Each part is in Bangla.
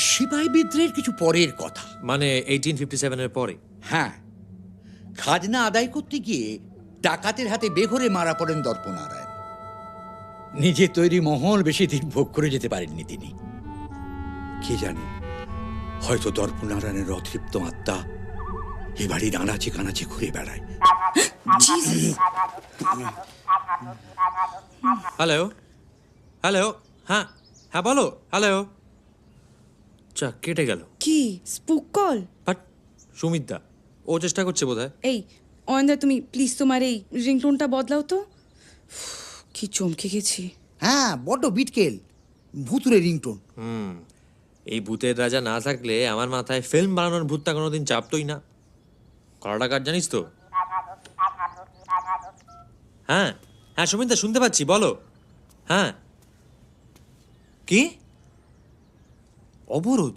সিপাহী বিদ্রোহের কিছু পরের কথা। মানে 1857-এর পরে? হ্যাঁ, খাজনা আদায় করতে গিয়ে ডাকাতের হাতে বেঘরে মারা পড়েন দর্পনারায়ণ। নিজে তৈরি মহল বেশি দিন ভোগ করে যেতে পারেননি তিনি। কে জানে, হয়তো দর্পনারায়ণের অতৃপ্ত আত্মা এ বাড়ির আনাচে কানাচে ঘুরে বেড়ায়। হ্যালো হ্যালো, হ্যাঁ হ্যাঁ বলো। হ্যালো, চা কেটে গেল। কি স্পুক কল? বাট সুমিতদা, ও চেষ্টা করছে বোধহয়। এই অয়নদা, তুমি প্লিজ তোমার এই রিংটোনটা বদলাও তো। কি চমকে গেছি। হ্যাঁ, বড্ড বিটকেল, ভুতুরে রিংটোন। এই ভূতের রাজা না থাকলে আমার মাথায় ফিল্ম বানানোর ভূতটা কোনোদিন চাপতই না। কড়াটা কাট জানিস তো? হ্যাঁ হ্যাঁ সুমিতদা, শুনতে পাচ্ছি, বলো। হ্যাঁ, কি অবরোধ?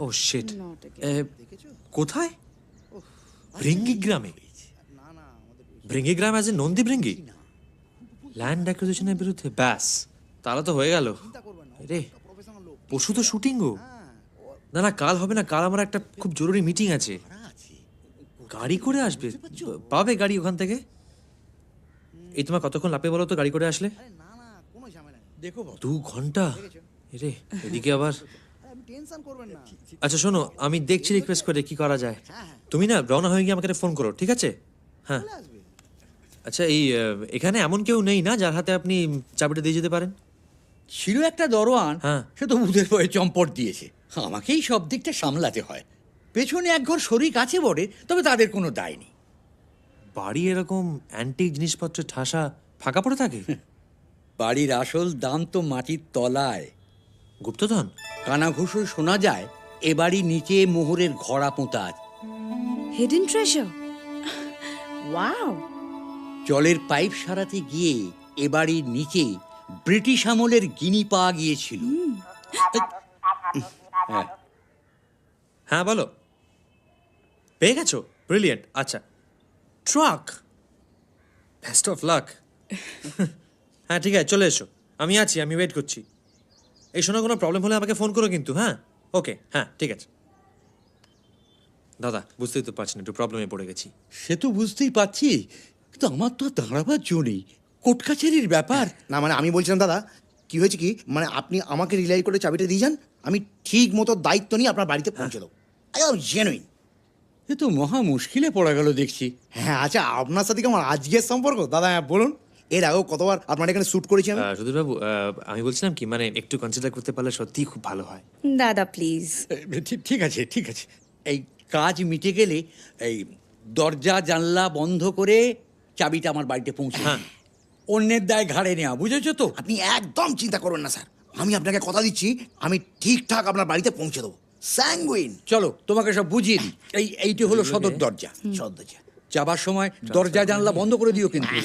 ও শিট। কোথায়? ভৃঙ্গি গ্রামে? ভৃঙ্গি গ্রাম আছে নন্দী ভৃঙ্গি? ল্যান্ড অ্যাকুইজিশনের বিরুদ্ধে? ব্যাস, তাহলে তো হয়ে গেল রে। পশু তো শুটিং গো। না না, কাল হবে না, কাল আমার একটা খুব জরুরি মিটিং আছে। গাড়ি করে আসবে? পাবে গাড়ি ওখান থেকে? এই তোমার কতক্ষণ লাগবে বলো তো গাড়ি করে আসলে? দেখো 2 ঘন্টা রে, এদিকে আবার। টেনশন করবেন না। আচ্ছা শোনো, আমি দেখছি রিকোয়েস্ট করে কি করা যায়। তুমি না রওনা হয়ে গিয়ে আমাকে ফোন করো, ঠিক আছে? হ্যাঁ। আচ্ছা, এই এখানে এমন কেউ নেই না যার হাতে আপনি চাবিটা দিয়ে যেতে পারেন? ছিল একটা দরোয়ান, হ্যাঁ। সে তো ভূতের ভয়ে চম্পট দিয়েছে। আমাকেই সব দিকটা সামলাতে হয়। পেছনে এক ঘর শরিক আছে বটে, তবে তাদের কোনো দায় নেই। বাড়ি এরকম অ্যান্টিক জিনিসপত্র ঠাসা ফাঁকা পড়ে থাকে? বাড়ির আসল দাম তো মাটির তলায়। গুপ্তধন? কানাঘুষো শোনা যায় এ বাড়ির নিচে মোহরের ঘড়া পোঁতা আছে। Hidden treasure. ওয়াও। জলের পাইপ সারাতে গিয়ে এ বাড়ির নিচে ব্রিটিশ আমলের গিনি পাওয়া গিয়েছিল। হ্যাঁ। হ্যাঁ বলো, পেয়ে গেছো? ব্রিলিয়েন্ট। আচ্ছা, ট্রাক, বেস্ট অফ লাক। হ্যাঁ ঠিক আছে, চলে এসো, আমি আছি, আমি ওয়েট করছি। এই শোনো, কোনো প্রবলেম হলে আমাকে ফোন করো কিন্তু। হ্যাঁ ওকে, হ্যাঁ ঠিক আছে। দাদা বুঝতেই তো পারছেন, একটু প্রবলেমে পড়ে গেছি। সে তো বুঝতেই পারছি, কিন্তু আমার তো আর দাঁড়াবার জো নেই। কোর্ট কাছারির ব্যাপার। না মানে আমি বলছিলাম দাদা, কি হয়েছে কি, মানে আপনি আমাকে রিলাই করে চাবিটা দিয়ে যান, আমি ঠিক মতো দায়িত্ব নিয়ে আপনার বাড়িতে পৌঁছে দেবো। জেনুইন। এ তো মহা মুশকিলে পড়া গেল দেখছি। হ্যাঁ আচ্ছা, আপনার সাথে কি আমার আজকের সম্পর্ক দাদা? হ্যাঁ বলুন। এর আগেও কতবার আপনার এখানে শ্যুট করেছি আমি। সুধীরবাবু, আমি বলছিলাম কি, মানে একটু কনসিডার করতে পারলে সত্যিই খুব ভালো হয়। দাদা প্লিজ। ঠিক আছে, ঠিক আছে। এই কাজ মিটে গেলে এই দরজা জানলা বন্ধ করে চাবিটা আমার বাড়িতে পৌঁছে দিন। অন্যের দায় ঘাড়ে নেওয়া, বুঝেছো তো? আপনি একদম চিন্তা করবেন না স্যার, আমি আপনাকে কথা দিচ্ছি, আমি ঠিকঠাক আপনার বাড়িতে পৌঁছে দেবো। স্যাঙ্গুইন। চলো তোমাকে সব বুঝিয়ে দিই। এইটি হলো সদর দরজা। সদ্যজা। যাবার সময় দরজা জানলা বন্ধ করে দিও কিন্তু।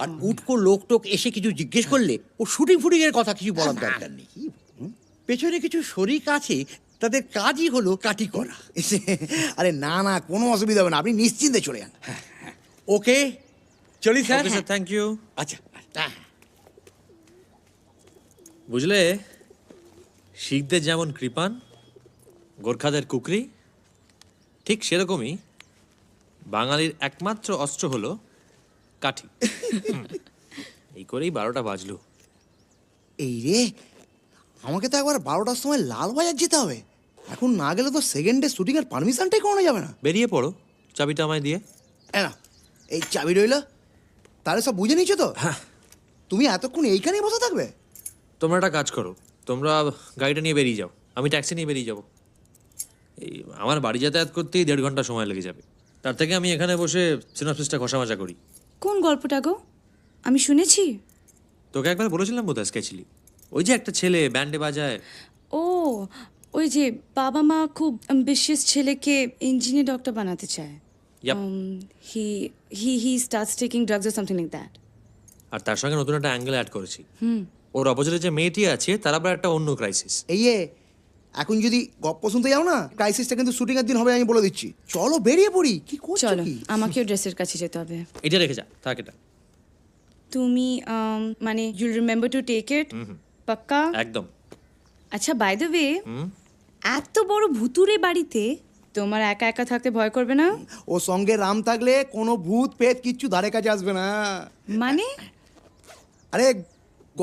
আর উটকো লোক টোক এসে কিছু জিজ্ঞেস করলে ও শুটিং ফুটিং এর কথা কিছু বলার দরকার নেই। পেছনে কিছু শরিক আছে, তাদের কাজই হলো কাটি করা। আরে না না, কোনো অসুবিধা হবে না, আপনি নিশ্চিন্তে চলে যান। ওকে, চলি sir. Okay sir, thank you. আচ্ছা। বুঝলে, শিখদের যেমন কৃপান, গোর্খাদের কুকরি, ঠিক সেরকমই বাঙালির একমাত্র অস্ত্র হলো কাঠি। এই করেই 12টা বাজলো। এই রে, আমাকে তো একবার 12টার সময় লালবাজার যেতে হবে। এখন না গেলে তো সেকেন্ড ডে শুটিংয়ের পারমিশনটাই করানো যাবে না। বেরিয়ে পড়ো, চাবিটা আমায় দিয়ে। না, এই চাবি রইল, তাহলে সব বুঝে নিচ্ছ তো? হ্যাঁ। তুমি এতক্ষণ এইখানেই বসে থাকবে? তোমরা একটা কাজ করো, তোমরা গাড়িটা নিয়ে বেরিয়ে যাও, আমি ট্যাক্সি নিয়ে বেরিয়ে যাবো। এই আমার বাড়ি যাতায়াত করতেই 1.5 ঘন্টা সময় লেগে যাবে। তার থেকে আমি এখানে বসে সিনাপসিসটা ঘষামাজা করি। কোন গল্পটা গো? আমি শুনেছি। তোকে একবার বলেছিলাম বোধহয়, স্কেচিলি, ওই যে একটা ছেলে ব্যান্ডে বাজায়। ও, ওই যে বাবা মা খুব অ্যাম্বিশিয়াস ছেলেকে ইঞ্জিনিয়ার ডক্টর বানাতে চায়। Yup. He starts taking drugs or something like that. আর তার সঙ্গে নতুন একটা অ্যাঙ্গেল অ্যাড করেছি। ওর অপোজিটে যে মেয়েটি আছে তার আবার একটা অন্য ক্রাইসিস। এই এখন যদি গপ্প শুনতে যাও না, ক্রাইসিসটা কিন্তু শুটিংয়ের দিন হবে, আমি বলে দিচ্ছি। চলো বেরিয়ে পড়ি। কি করছো চলো, কি? আমাকেও ড্রেসের কাছে যেতে হবে। এটা রেখে যা, থাক এটা। তুমি মানে ইউল রিমেম্বার টু টেক ইট? পাক্কা? একদম। আচ্ছা বাই দ্য ওয়ে, এত বড় ভুতুরে বাড়িতে তোমার একা একা থাকতে ভয় করবে না? ও সঙ্গে রাম থাকলে কোনো ভূত পেত কিচ্ছু ধারে কাছে আসবে না। মানে আরে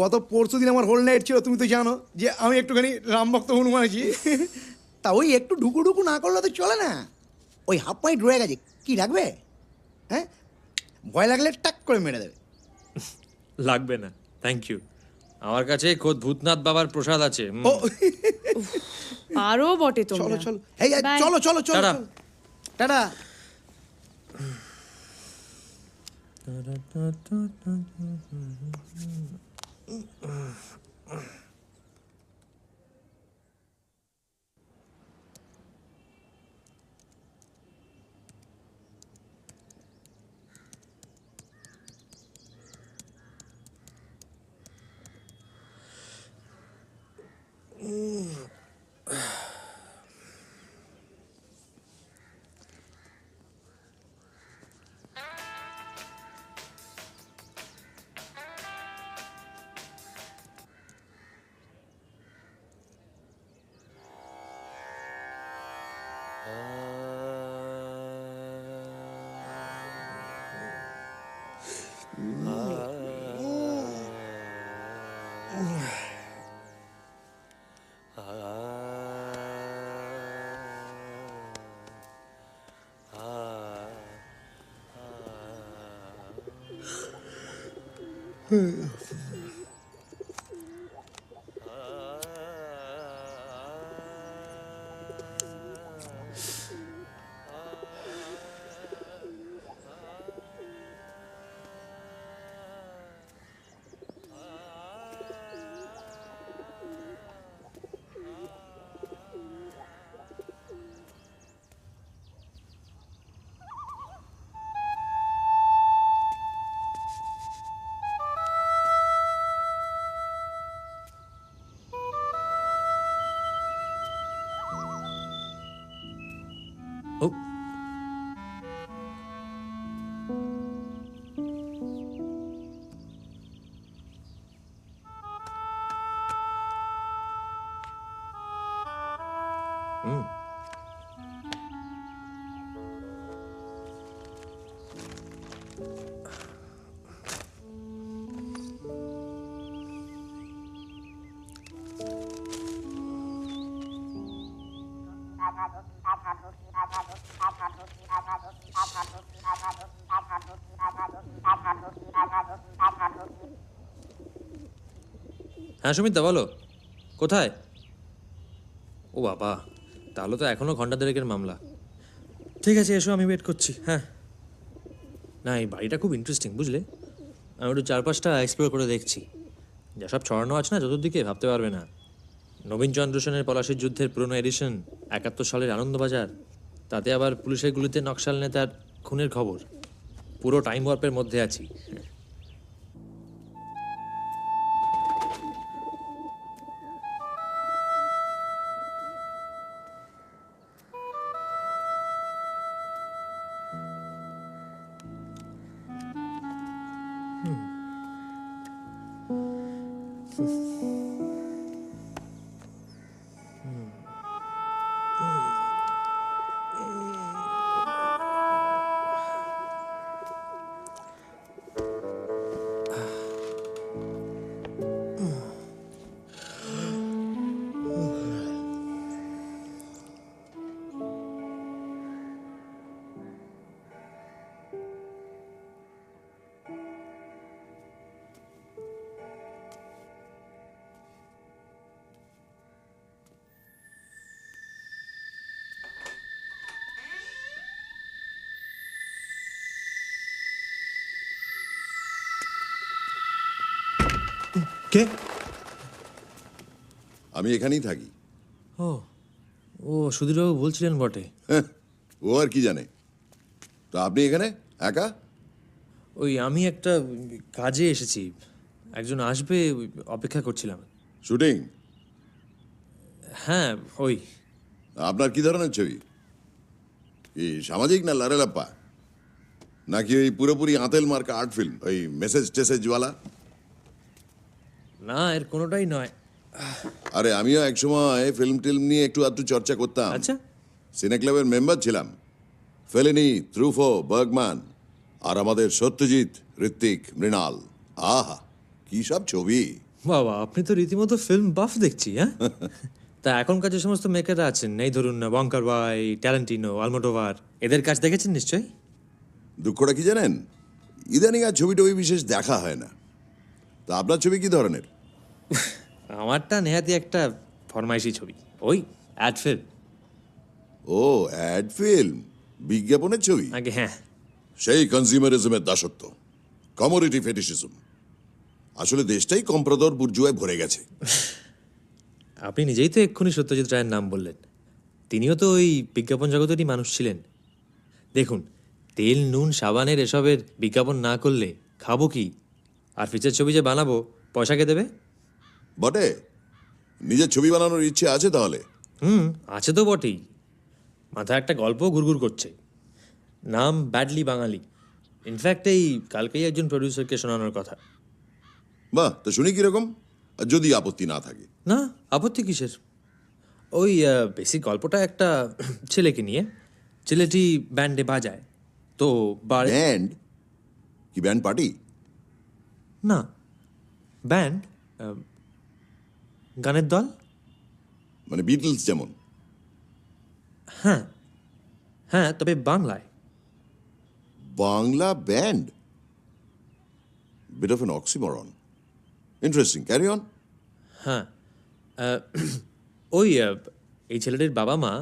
গত পরশু দিন আমার হোল নাইট ছিল, তুমি তো জানো যে আমি একটুখানি রাম ভক্ত হনুমান আছি। তা ওই একটু ঢুকু ঢুকু না করলে তো চলে না। ওই হাফ পয়েন্ট রয়ে গেছে, কি রাখবে? হ্যাঁ, ভয় লাগলে টাক করে মেরে দেবে। লাগবে না, থ্যাংক ইউ। আমার কাছে খোদ ভূতনাথ বাবার প্রসাদ আছে। ও আরো বটে চলো তোমরা। চলো, এই Bye. চলো চলো চলো টাটা। চলো। টাটা। ও হ্যাঁ সুমিতা বলো, কোথায়? ও বাবা, তাহলে তো এখনো ঘন্টা দেড়েকের মামলা। ঠিক আছে এসো, আমি ওয়েট করছি। হ্যাঁ না, এই বাড়িটা খুব ইন্টারেস্টিং বুঝলে। আমি একটু চারপাশটা এক্সপ্লোর করে দেখছি। যা সব ছড়ানো আছে না চতুর্দিকে, ভাবতে পারবে না। নবীনচন্দ্র সেনের পলাশির যুদ্ধের পুরনো এডিশন, 71 সালের আনন্দবাজার, তাতে আবার পুলিশের গুলিতে নকশাল নেতার খুনের খবর। পুরো টাইম ওয়ার্পের মধ্যে আছি। কে? আমি এখানেই থাকি। ও ও সুধীরবাবু বলছিলেন বটে। হ্যাঁ, ও আর কি জানে। তো আপনি এখানে একা? ওই আমি একটা কাজে এসেছি, একজন আসবে, ওই অপেক্ষা করছিলাম। শুটিং? হ্যাঁ ওই আপনার কি ধরনের ছবি? কি সামাজিক না লারেলাপ্পা, নাকি ওই পুরোপুরি আঁতেল মার্কা আর্ট ফিল্ম, ওই মেসেজ টেসেজওয়ালা? না, এর কোনোটাই নয়। আরে আমিও একসময় ফিল্ম টিল্ম নিয়ে একটু আধটু চর্চা করতাম। আচ্ছা। সিনে ক্লাবের মেম্বার ছিলাম। ফেলেনি, ত্রুফো, বার্গম্যান আর আমাদের সত্যজিৎ, ঋত্বিক, মৃণাল। আহা কি সব ছবি! বাবা, আপনি তো রীতিমতো ফিল্ম বাফ দেখছি, হ্যাঁ? তা এখনকার যে সমস্ত মেকাররা আছেন, এই ধরুন বঙ্কার ওয়াই, ট্যালেন্টিনো, আলমোডোভার, এদের কাজ দেখেছেন নিশ্চয়ই? দুঃখটা কি জানেন, ইদানিং আর ছবি টবি বিশেষ দেখা হয় না। তা আপনার ছবি কি ধরনের? আমারটা নেহাতি একটা ফরমাইশি ছবি, ওই অ্যাড ফিল্ম। ও অ্যাড ফিল্ম, বিজ্ঞাপনের ছবি। আগে হ্যাঁ। সেই কনজিউমারিজমের দাসত্ব, কমোডিটি ফেটিশিজম। আসলে দেশটাই কম্প্রদর বুর্জুয়ায় ভরে গেছে। আপনি নিজেই তো এক্ষুনি সত্যজিৎ রায়ের নাম বললেন। তিনিও তো ওই বিজ্ঞাপন জগতেরই মানুষ ছিলেন। দেখুন, তেল নুন সাবানের এসবের বিজ্ঞাপন না করলে খাবো কি? আর ফিচার ছবি যে বানাবো, পয়সা কে দেবে? বটে, নিজের ছবি বানানোর ইচ্ছে আছে তাহলে? আছে তো বটেই। মাথায় একটা গল্প ঘুরঘুর করছে, নাম ব্যাডলি বাঙালি। ইনফ্যাক্ট এই কালকেই একজন প্রডিউসারকে শোনানোর কথা। বাহ, তো শুনি কিরকম, আর যদি আপত্তি না থাকে। না, আপত্তি কিসের? ওই বেসিক গল্পটা একটা ছেলেকে নিয়ে। ছেলেটি ব্যান্ডে বাজায়, তো ব্যান্ড? কি ব্যান্ড পার্টি? না, ব্যান্ড, গানের দল। মানে বিটলস যেমন? হ্যাঁ হ্যাঁ, তবে বাংলায়। Bangla band? Beat of an oxymoron. Interesting, carry on. হ্যাঁ, ওই এই ছেলেটির বাবা মা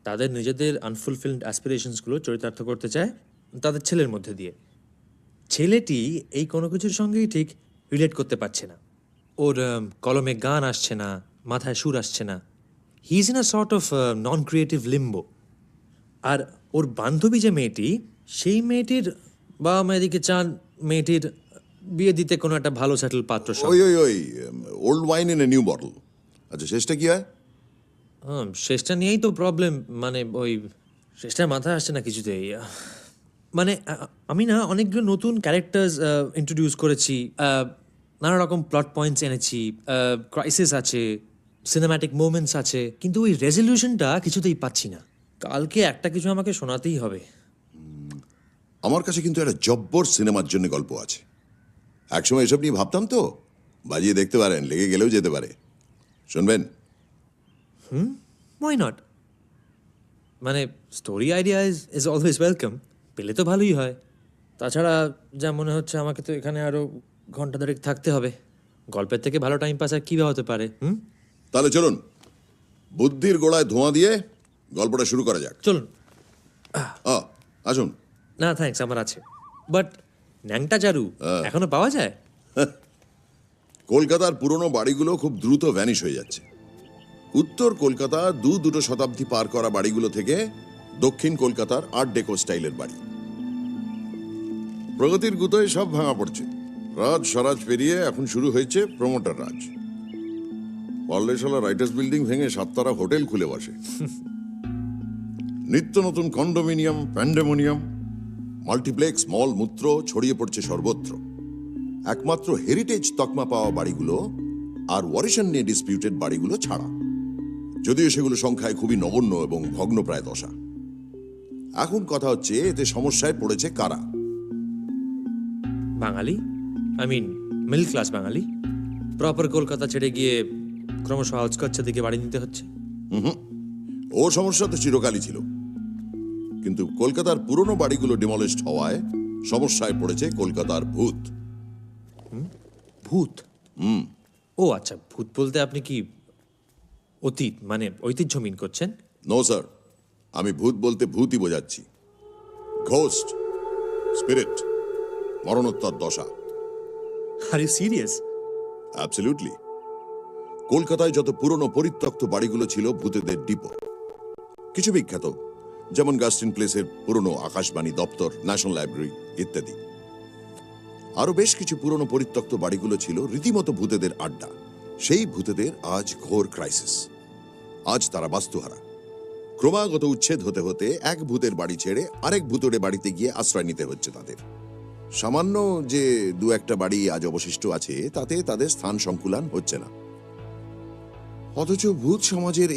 তাদের নিজেদের আনফুলফিলড অ্যাসপিরেশনসগুলো চরিতার্থ করতে চায় তাদের ছেলের মধ্যে দিয়ে। ছেলেটি এই কোনো কিছুর সঙ্গেই ঠিক রিলেট করতে পারছে না। ওর কলমে গান আসছে না, মাথায় সুর আসছে না। He is in a sort of non creative limbo. আর ওর বান্ধবী যে মেয়েটি, সেই মেয়েটির বাবা মা এদিকে চান মেয়েটির বিয়ে দিতে কোনো একটা ভালো সেটেল পাত্র সঙ্গে। ওই ওই ওই old wine in a new bottle. আচ্ছা, শেষটা কি হয়? শেষটা নিয়েই তো প্রবলেম। মানে ওই শেষটা মাথায় আসছে না কিছুতেই। মানে আমি না অনেকগুলো নতুন ক্যারেক্টার্স ইন্ট্রোডিউস করেছি, নানা রকম প্লট পয়েন্টস এনেছি, ক্রাইসিস আছে, সিনেম্যাটিক মোমেন্টস আছে, কিন্তু ওই রেজলিউশনটা কিছুতেই পাচ্ছি না। কালকে একটা কিছু আমাকে শোনাতেই হবে। আমার কাছে কিন্তু একটা জব্বর সিনেমার জন্য গল্প আছে। একসময় এসব নিয়ে ভাবতাম তো, বাজিয়ে দেখতে পারেন, লেগে গেলেও যেতে পারে। শুনবেন? Why not? মানে story idea is always welcome. পেলে তো ভালোই হয়। তাছাড়া যা মনে হচ্ছে আমাকে তো এখানে আরও ঘন্টা দেড়েক থাকতে হবে। গল্পের থেকে ভালো টাইম পাস আর কী বা হতে পারে? তাহলে চলুন, বুদ্ধির গোড়ায় ধোঁয়া দিয়ে গল্পটা শুরু করা যাক। চলুন। আসুন। না থ্যাঙ্কস, আমার আছে। বাট ন্যাংটা চারু এখনো পাওয়া যায়? কলকাতার পুরনো বাড়িগুলো খুব দ্রুত ভ্যানিশ হয়ে যাচ্ছে। উত্তর কলকাতা দুটো শতাব্দী পার করা বাড়িগুলো থেকে দক্ষিণ কলকাতার আর্ট ডেকো স্টাইলের বাড়ি। প্রগতির গুতোয় সব ভাঙা পড়ছে। রাজ স্বরাজ পেরিয়ে এখন শুরু হয়েছে প্রমোটার রাজ। পল্লেশালা রাইটার্স বিল্ডিং ভেঙে 7 তারা হোটেল খুলে বসে। নিত্য নতুন কন্ডোমিনিয়াম, প্যান্ডেমোনিয়াম, মাল্টিপ্লেক্স, মল মূত্র ছড়িয়ে পড়ছে সর্বত্র। একমাত্র হেরিটেজ তকমা পাওয়া বাড়িগুলো আর ওয়ারিশন নিয়ে ডিসপিউটেড বাড়িগুলো ছাড়া, যদিও সেগুলো সংখ্যায় খুবই নগণ্য এবং ভগ্নপ্রায় দশা। এখন কথা হচ্ছে, এতে সমস্যায় পড়েছে কারা? Bangali, I mean middle class Bangali. Proper Kolkata ছেড়ে গিয়ে ক্রমশ আউটস্কার্টসের দিকে বাড়ি নিতে হচ্ছে। ও সমস্যা তো চিরকালই ছিল, কিন্তু কলকাতার পুরনো বাড়িগুলো ডিমলিশড হওয়ায় সমস্যায় পড়েছে কলকাতার ভূত। ভূত? ও আচ্ছা, ভূত বলতে আপনি কি অতীত মানে ঐতিহ্য মিন করছেন? নো স্যার, আমি ভূত বলতে ভূতই বোঝাচ্ছি। ঘোস্ট, স্পিরিট, মরণোত্তর দশা। Are you serious? অ্যাবসলিউটলি। কলকাতায় যত পুরনো পরিত্যক্ত বাড়িগুলো ছিল ভূতেদের ডিপো। কিছু বিখ্যাত, যেমন গাস্টিন প্লেসের পুরনো আকাশবাণী দপ্তর, ন্যাশনাল লাইব্রেরি ইত্যাদি। আরো বেশ কিছু পুরনো পরিত্যক্ত বাড়িগুলো ছিল রীতিমতো ভূতেদের আড্ডা। সেই ভূতেদের আজ ঘোর ক্রাইসিস। আজ তারা বাস্তুহারা। ক্রমাগত উচ্ছেদ হতে হতে এক ভূতের বাড়ি ছেড়ে আরেক ভূতের বাড়িতে গিয়ে আশ্রয় নিতে হচ্ছে তাদের। সামান্য যে 2-1টা বাড়ি আজ অবশিষ্ট আছে, তাতে তাদের স্থান সংকুলান হচ্ছে না। অথচ ভূত সমাজের